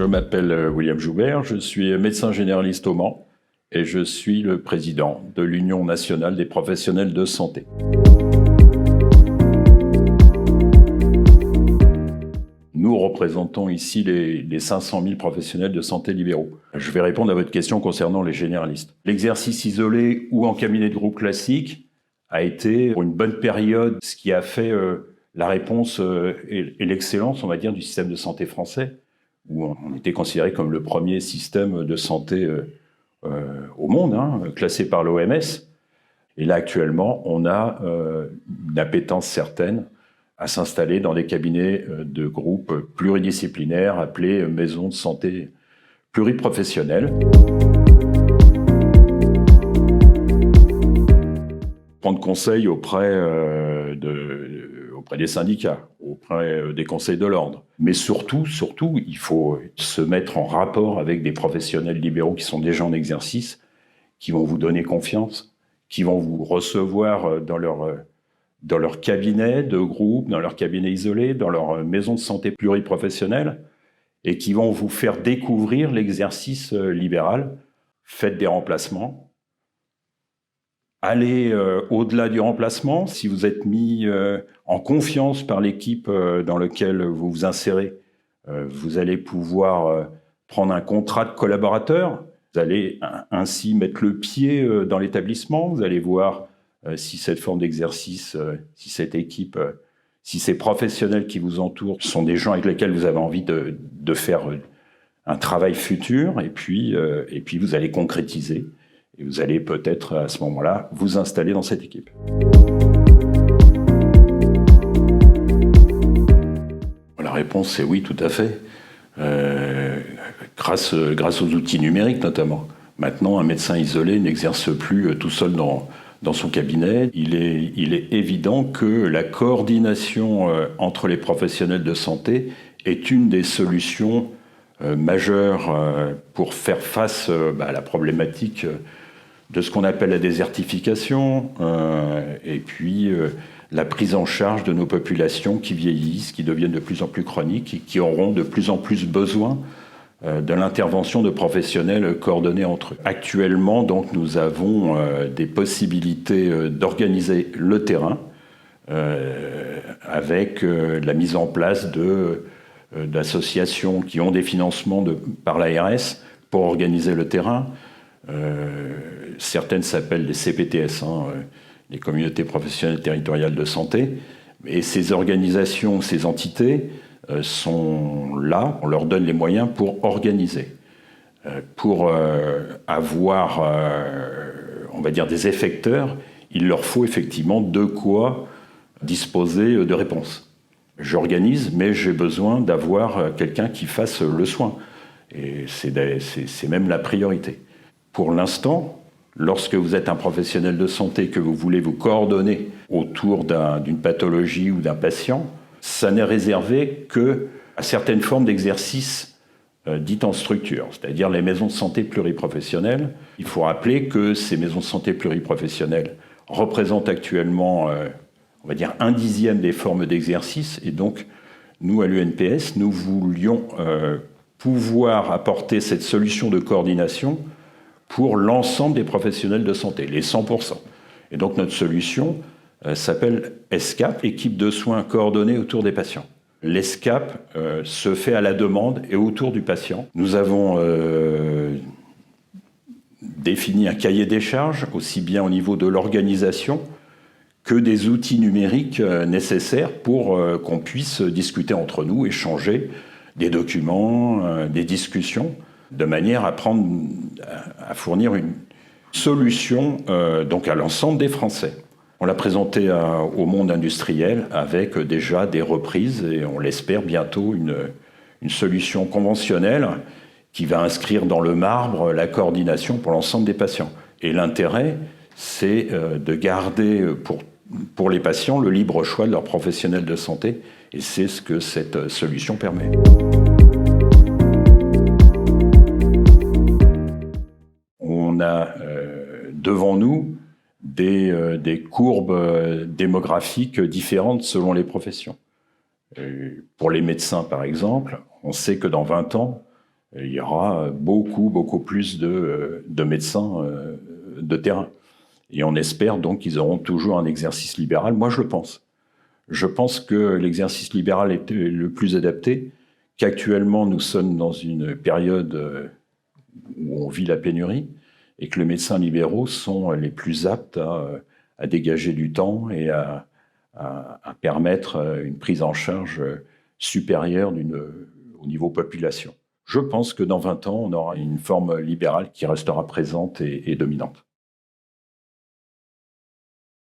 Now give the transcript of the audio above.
m'appelle William Joubert, je suis médecin généraliste au Mans et je suis le président de l'Union nationale des professionnels de santé. Nous représentons ici les 500 000 professionnels de santé libéraux. Je vais répondre à votre question concernant les généralistes. L'exercice isolé ou en cabinet de groupe classique a été pour une bonne période ce qui a fait la réponse et l'excellence, on va dire, du système de santé français, où on était considéré comme le premier système de santé au monde, classé par l'OMS. Et là, actuellement, on a une appétence certaine à s'installer dans des cabinets de groupe pluridisciplinaires appelés maisons de santé pluriprofessionnelles. Prendre conseil auprès des syndicats, auprès des conseils de l'ordre. Mais surtout, il faut se mettre en rapport avec des professionnels libéraux qui sont déjà en exercice, qui vont vous donner confiance, qui vont vous recevoir dans leur cabinet de groupe, dans leur cabinet isolé, dans leur maison de santé pluriprofessionnelle, et qui vont vous faire découvrir l'exercice libéral. Faites des remplacements. Allez au-delà du remplacement. Si vous êtes mis en confiance par l'équipe dans laquelle vous vous insérez, vous allez pouvoir prendre un contrat de collaborateur. Vous allez ainsi mettre le pied dans l'établissement. Vous allez voir si cette forme d'exercice, si cette équipe, si ces professionnels qui vous entourent sont des gens avec lesquels vous avez envie de faire un travail futur. Et puis vous allez concrétiser. Et vous allez peut-être, à ce moment-là, vous installer dans cette équipe. La réponse est oui, tout à fait. Grâce aux outils numériques, notamment. Maintenant, un médecin isolé n'exerce plus tout seul dans son cabinet. Il est évident que la coordination entre les professionnels de santé est une des solutions majeures pour faire face à la problématique de ce qu'on appelle la désertification, et puis la prise en charge de nos populations qui vieillissent, qui deviennent de plus en plus chroniques et qui auront de plus en plus besoin de l'intervention de professionnels coordonnés entre eux. Actuellement, donc, nous avons des possibilités d'organiser le terrain avec la mise en place d'associations qui ont des financements par l'ARS pour organiser le terrain. Certaines s'appellent les CPTS, les communautés professionnelles territoriales de santé. Et ces organisations, ces entités sont là, on leur donne les moyens pour organiser. Pour avoir, on va dire, des effecteurs, il leur faut effectivement de quoi disposer de réponses. J'organise, mais j'ai besoin d'avoir quelqu'un qui fasse le soin. Et c'est même la priorité. Pour l'instant, lorsque vous êtes un professionnel de santé, que vous voulez vous coordonner autour d'une pathologie ou d'un patient, ça n'est réservé qu'à certaines formes d'exercice dites en structure, c'est-à-dire les maisons de santé pluriprofessionnelles. Il faut rappeler que ces maisons de santé pluriprofessionnelles représentent actuellement, on va dire, 1/10 des formes d'exercice. Et donc, nous, à l'UNPS, nous voulions pouvoir apporter cette solution de coordination pour l'ensemble des professionnels de santé, les 100%. Et donc notre solution s'appelle ESCAP, équipe de soins coordonnés autour des patients. L'ESCAP se fait à la demande et autour du patient. Nous avons défini un cahier des charges, aussi bien au niveau de l'organisation que des outils numériques nécessaires pour qu'on puisse discuter entre nous, échanger des documents, des discussions, de manière à fournir une solution donc à l'ensemble des Français. On l'a présenté au monde industriel avec déjà des reprises et on l'espère bientôt une solution conventionnelle qui va inscrire dans le marbre la coordination pour l'ensemble des patients. Et l'intérêt, c'est de garder pour les patients le libre choix de leur professionnel de santé et c'est ce que cette solution permet. On a devant nous des courbes démographiques différentes selon les professions. Pour les médecins, par exemple, on sait que dans 20 ans, il y aura beaucoup plus de médecins de terrain. Et on espère donc qu'ils auront toujours un exercice libéral. Moi, je le pense. Je pense que l'exercice libéral est le plus adapté, qu'actuellement nous sommes dans une période où on vit la pénurie et que les médecins libéraux sont les plus aptes à dégager du temps et à permettre une prise en charge supérieure au niveau population. Je pense que dans 20 ans, on aura une forme libérale qui restera présente et dominante.